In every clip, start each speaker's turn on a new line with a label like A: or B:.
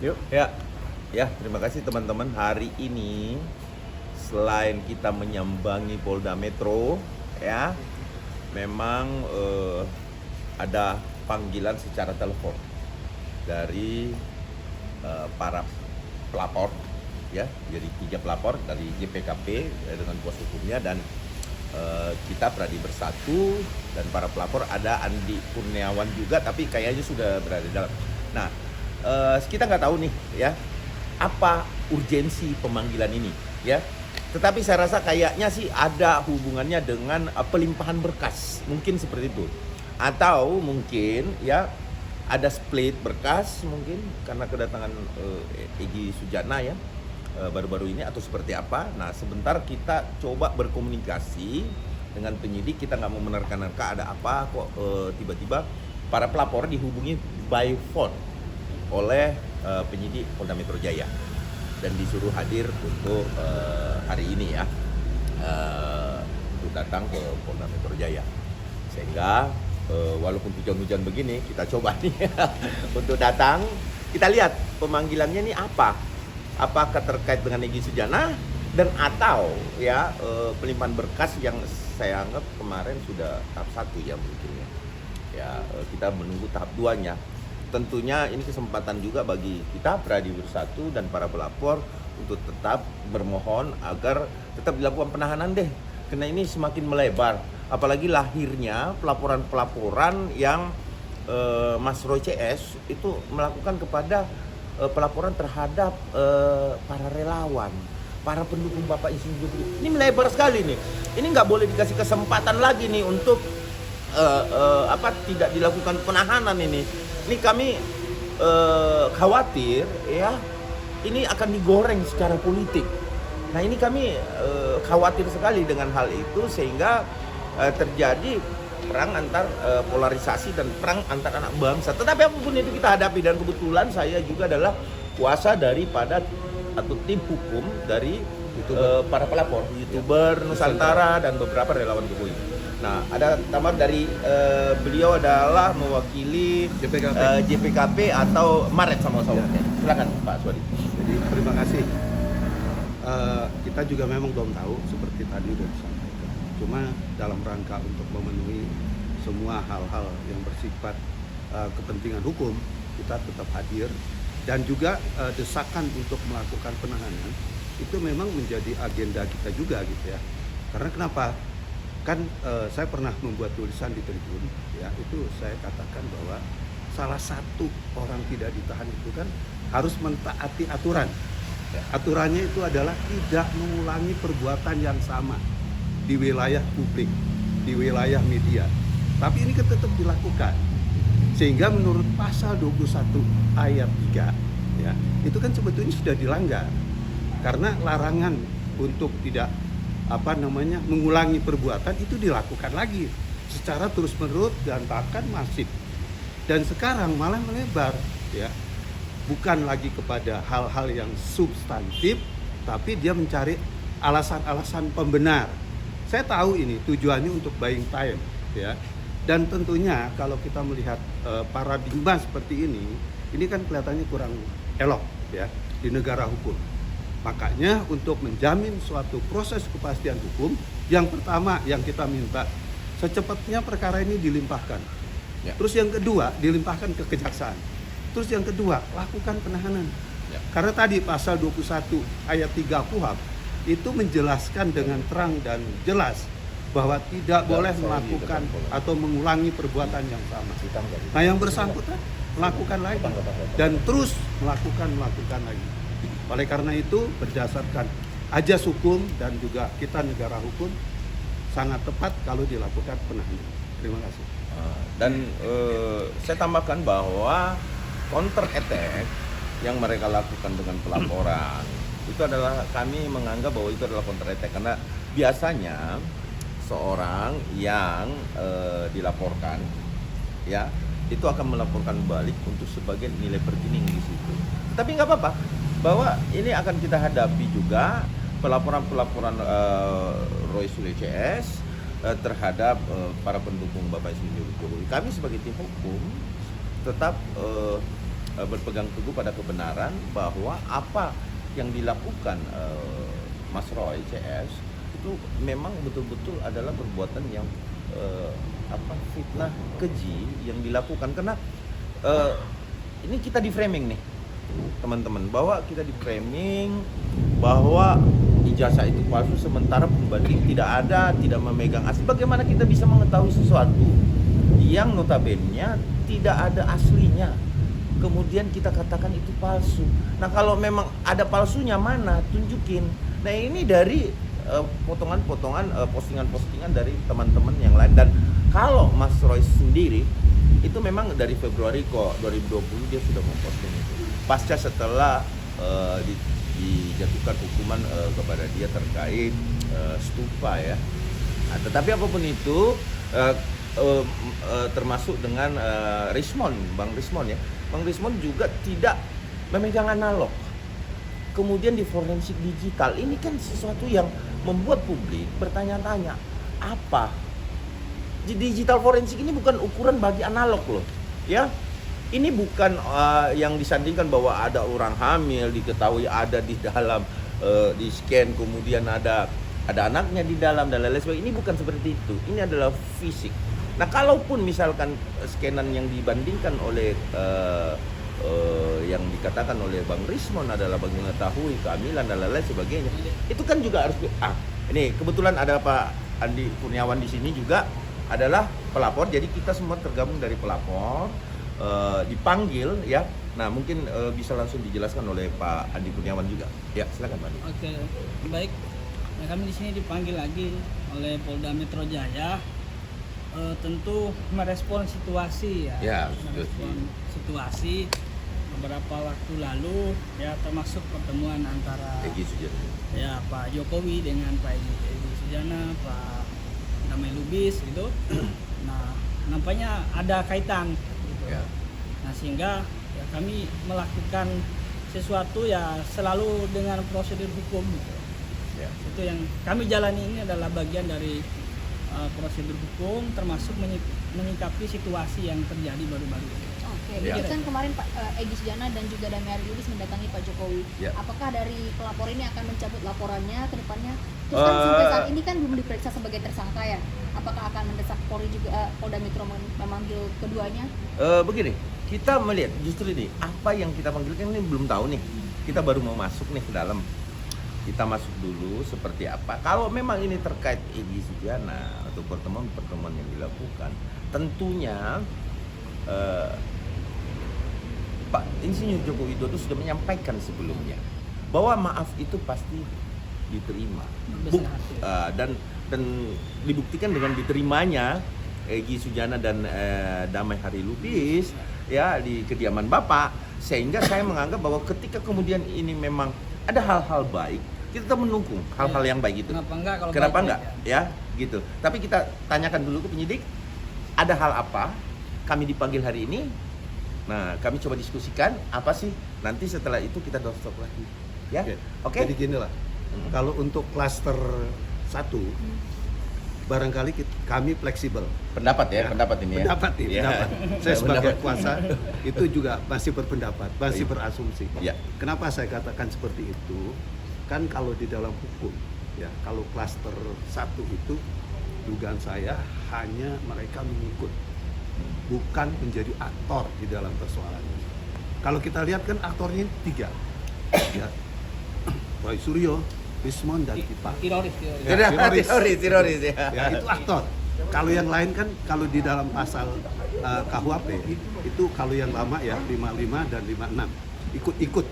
A: Yuk.
B: Ya, terima kasih teman-teman. Hari ini selain kita menyambangi Polda Metro, ya, memang ada panggilan secara telepon dari para pelapor, ya. Jadi 3 pelapor dari JPKP dengan kuasa hukumnya, dan kita Pradi Bersatu, dan para pelapor ada Andi Kurniawan juga, tapi kayaknya sudah berada di dalam. Nah, kita nggak tahu nih, ya, apa urgensi pemanggilan ini, ya. Tetapi saya rasa kayaknya sih ada hubungannya dengan pelimpahan berkas, mungkin seperti itu. Atau mungkin ya ada split berkas mungkin karena kedatangan Egy Sujana, ya, baru-baru ini, atau seperti apa. Nah, sebentar kita coba berkomunikasi dengan penyidik. Kita nggak mau menerka-nerka ada apa kok tiba-tiba para pelapor dihubungi by phone oleh penyidik Polda Metro Jaya dan disuruh hadir untuk hari ini, ya, untuk datang ke Polda Metro Jaya. Sehingga walaupun hujan-hujan begini, kita coba nih untuk datang. Kita lihat pemanggilannya ini apakah terkait dengan Egy Sujana dan atau ya pelimpahan berkas yang saya anggap kemarin sudah tahap 1, ya, mungkin ya. Kita menunggu tahap 2-nya. Tentunya ini kesempatan juga bagi kita Pradi Bersatu dan para pelapor untuk tetap bermohon agar tetap dilakukan penahanan deh, karena ini semakin melebar, apalagi lahirnya pelaporan-pelaporan yang Mas Roy CS itu melakukan kepada pelaporan terhadap para relawan, para pendukung Bapak Insinyur Jokowi. Ini melebar sekali nih. Ini nggak boleh dikasih kesempatan lagi nih untuk tidak dilakukan penahanan ini. Ini kami khawatir, ya, ini akan digoreng secara politik. Nah, ini kami khawatir sekali dengan hal itu, sehingga terjadi perang antar polarisasi dan perang antar anak bangsa. Tetapi apapun itu kita hadapi, dan kebetulan saya juga adalah kuasa daripada atau tim hukum dari para pelapor, YouTuber Nusantara dan beberapa relawan Jokowi. Nah, ada tambahan dari beliau adalah mewakili JPKP atau Maret sama-sama. Ya. Silakan Pak Swadi.
A: Jadi terima kasih. Kita juga memang belum tahu seperti tadi sudah disampaikan. Cuma dalam rangka untuk memenuhi semua hal-hal yang bersifat kepentingan hukum, kita tetap hadir, dan juga desakan untuk melakukan penahanan itu memang menjadi agenda kita juga, gitu ya. Karena kenapa? Kan saya pernah membuat tulisan di Tribun, ya, itu saya katakan bahwa salah satu orang tidak ditahan itu kan harus mentaati aturan. Aturannya itu adalah tidak mengulangi perbuatan yang sama di wilayah publik, di wilayah media. Tapi ini kan tetap dilakukan. Sehingga menurut pasal 21 ayat 3, ya, itu kan sebetulnya sudah dilanggar. Karena larangan untuk tidak mengulangi perbuatan itu dilakukan lagi secara terus-menerus dan bahkan masif. Dan sekarang malah melebar, ya. Bukan lagi kepada hal-hal yang substantif, tapi dia mencari alasan-alasan pembenar. Saya tahu ini tujuannya untuk buying time, ya. Dan tentunya kalau kita melihat paradigma seperti ini kan kelihatannya kurang elok, ya, di negara hukum. Makanya untuk menjamin suatu proses kepastian hukum, yang pertama yang kita minta secepatnya perkara ini dilimpahkan. Ya. Terus yang kedua, dilimpahkan ke kejaksaan. Terus yang kedua, lakukan penahanan. Ya. Karena tadi pasal 21 ayat 3 KUHP itu menjelaskan dengan terang dan jelas bahwa tidak boleh melakukan atau mengulangi perbuatan yang sama. Nah, yang bersangkutan melakukan lagi dan terus melakukan lagi. Oleh karena itu, berdasarkan ajas hukum dan juga kita negara hukum, sangat tepat kalau dilakukan penahanan. Terima kasih.
B: Dan saya tambahkan bahwa counter attack yang mereka lakukan dengan pelaporan itu adalah, kami menganggap bahwa itu adalah counter attack, karena biasanya seorang yang dilaporkan, ya, itu akan melaporkan balik untuk sebagian nilai bergening di situ. Tapi nggak apa-apa, bahwa ini akan kita hadapi juga pelaporan-pelaporan Roy Suryo CS terhadap para pendukung Bapak Insinyur Jokowi. Kami sebagai tim hukum tetap berpegang teguh pada kebenaran bahwa apa yang dilakukan Mas Roy CS itu memang betul-betul adalah perbuatan yang fitnah keji yang dilakukan, karena ini kita di framing nih teman-teman, bahwa kita di framing bahwa ijazah itu palsu sementara pembanding tidak ada, tidak memegang asli. Bagaimana kita bisa mengetahui sesuatu yang notabene tidak ada aslinya kemudian kita katakan itu palsu? Nah, kalau memang ada palsunya mana, tunjukin. Nah, ini dari potongan-potongan postingan-postingan dari teman-teman yang lain. Dan kalau Mas Roy sendiri itu memang dari Februari kok 2020 dia sudah memposting itu, pasca setelah dijatuhkan hukuman kepada dia terkait stupa ya. Nah, tetapi apapun itu termasuk dengan Bang Rismon ya. Bang Rismon juga tidak memegang analog. Kemudian di forensik digital ini kan sesuatu yang membuat publik bertanya-tanya, apa? Digital forensik ini bukan ukuran bagi analog loh, ya. Ini bukan yang disandingkan bahwa ada orang hamil diketahui ada di dalam di scan, kemudian ada anaknya di dalam dan lain-lain sebagainya. Ini bukan seperti itu. Ini adalah fisik. Nah, kalaupun misalkan scanan yang dibandingkan oleh yang dikatakan oleh Bang Rismon adalah bagi mengetahui kehamilan dan lain-lain sebagainya, itu kan juga harus ini kebetulan ada Pak Andi Kurniawan di sini juga adalah pelapor, jadi kita semua tergabung dari pelapor, dipanggil ya. Nah, mungkin bisa langsung dijelaskan oleh Pak Andi Kurniawan juga. Ya, silakan Pak Andi.
C: Oke, baik. Nah, kami di sini dipanggil lagi oleh Polda Metro Jaya. Tentu merespon situasi
B: ya,
C: merespon situasi beberapa waktu lalu ya, termasuk pertemuan antara
B: Egy Sujana
C: ya Pak Jokowi dengan Pak Egy Sujana, Pak Damai Lubis gitu. Nah, nampaknya ada kaitan gitu.
B: ya.
C: Nah, sehingga ya kami melakukan sesuatu ya selalu dengan prosedur hukum gitu.
B: Ya.
C: Itu yang kami jalani, ini adalah bagian dari prosedur hukum, termasuk menyikapi situasi yang terjadi baru-baru ini.
D: Oke,
B: Ya.
D: jadi kan kemarin Pak Egy Sujana dan juga Damai Lubis mendatangi Pak Jokowi.
B: Ya.
D: Apakah dari pelapor ini akan mencabut laporannya ke depannya? Terus kan sampai saat ini kan belum diperiksa sebagai tersangka ya. Apakah akan mendesak Polri juga Polda Metro memanggil keduanya?
B: Begini, kita melihat justru ini apa yang kita panggilkan ini belum tahu nih. Kita baru mau masuk nih ke dalam. Kita masuk dulu seperti apa. Kalau memang ini terkait Egy Sujana atau pertemuan-pertemuan yang dilakukan, tentunya Pak Insinyur Joko Widodo sudah menyampaikan sebelumnya bahwa maaf itu pasti diterima. Dan dibuktikan dengan diterimanya Egy Sujana dan Damai Hari Lubis ya di kediaman Bapak, sehingga saya menganggap bahwa ketika kemudian ini memang ada hal-hal baik, kita tetap mendukung hal-hal yang baik itu.
C: Kenapa enggak kalau
B: Kenapa
C: baik
B: enggak? Ya, gitu. Tapi kita tanyakan dulu ke penyidik, ada hal apa? Kami dipanggil hari ini. Nah, kami coba diskusikan apa sih? Nanti setelah itu kita doorstop lagi. Ya. Oke.
A: Jadi gini lah. Kalau untuk klaster 1 barangkali kami fleksibel.
B: Pendapat ya, pendapat ini ya.
A: Pendapat nih,
B: Ya.
A: pendapat. Saya sebagai
B: Pendapat.
A: kuasa itu juga masih berpendapat, masih
B: Baik.
A: berasumsi.
B: Ya.
A: Kenapa saya katakan seperti itu? Kan kalau di dalam hukum, ya kalau klaster 1 itu dugaan saya hanya mereka mengikut, bukan menjadi aktor di dalam persoalan ini. Kalau kita lihat kan aktornya 3, ya. Roy Suryo, Rismon dan Kipa.
C: Teroris.
A: Ya,
B: Teroris ya.
A: Ya, itu aktor. Kalau yang lain kan kalau di dalam pasal KUHP itu kalau yang lama ya 55 dan 56 ikut-ikut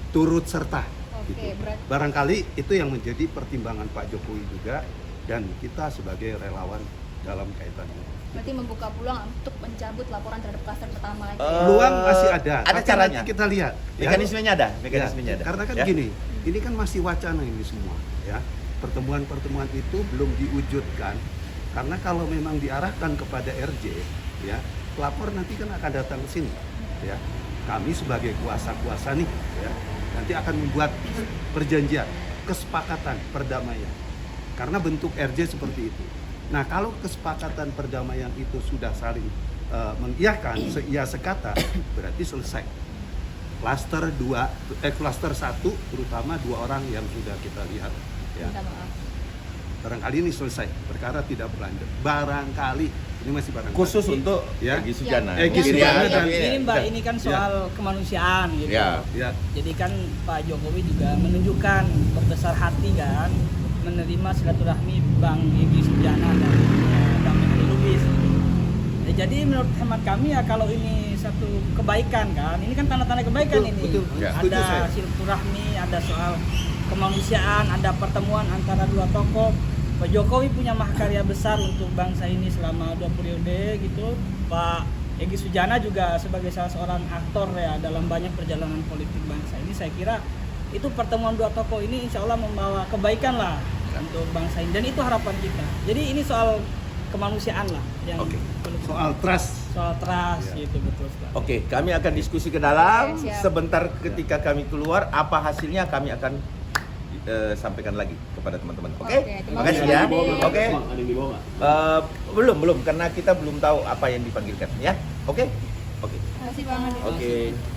A: turut serta.
D: Oke,
A: Gitu.
D: berarti
A: Barangkali itu yang menjadi pertimbangan Pak Jokowi juga dan kita sebagai relawan dalam kaitan ini.
D: membuka peluang untuk mencabut laporan terhadap klaster pertama lagi.
A: Peluang masih ada.
B: Ada
A: tapi
B: caranya.
A: nanti kita lihat. ya.
B: Mekanismenya ada,
A: Ya,
B: ada.
A: karena kan
B: Ya.
A: gini, ini kan masih wacana ini semua, ya. Pertemuan-pertemuan itu belum diwujudkan. Karena kalau memang diarahkan kepada RJ, ya, pelapor nanti kan akan datang ke sini, ya. Kami sebagai kuasa-kuasa nih, ya, nanti akan membuat perjanjian, kesepakatan perdamaian. Karena bentuk RJ seperti itu. Nah, kalau kesepakatan perdamaian itu sudah saling mengiyakan, seia sekata, berarti selesai. Klaster 2, klaster 1 terutama 2 orang yang sudah kita lihat ya.
D: Minta maaf.
A: Barangkali ini selesai, perkara tidak berlanjut. Barangkali ini masih barangkali.
B: Khusus untuk
A: Ya.
B: Egy Sujana.
A: Egy
C: Ya,
A: Sujana
C: ini,
A: dan-
C: ini Mbak, ini kan soal kemanusiaan gitu.
B: Ya.
A: Ya,
C: Jadi kan Pak Jokowi juga menunjukkan berbesar hati kan menerima silaturahmi Bang Egy Sujana dan Bang Menlu Lubis. Jadi menurut hemat kami ya kalau ini satu kebaikan kan, ini kan tanda-tanda kebaikan
A: Betul,
C: ini.
A: betul.
B: Ya.
A: Setuju saya.
C: Ada silaturahmi, ada soal kemanusiaan, ada pertemuan antara dua tokoh. Pak Jokowi punya mahakarya besar untuk bangsa ini selama 2 periode gitu. Pak Egy Sujana juga sebagai salah seorang aktor ya dalam banyak perjalanan politik bangsa ini. Saya kira itu pertemuan dua tokoh ini insya Allah membawa kebaikan lah untuk bangsa ini dan itu harapan kita. Jadi ini soal kemanusiaan lah yang
A: Oke.
C: perlu kita-
A: soal trust.
C: soal trust
A: Ya.
C: gitu betul sekali.
B: Oke, kami akan diskusi ke dalam.
D: Oke, siap.
B: Sebentar ketika kami keluar, apa hasilnya kami akan sampaikan lagi kepada teman-teman. Oke,
D: Oke, terima
B: terima kasih
D: kasih,
B: ya.
D: Pak
B: Oke, belum karena kita belum tahu apa yang dipanggilkan ya. Oke, oke,
D: Terima kasih Bang Ade.
B: oke.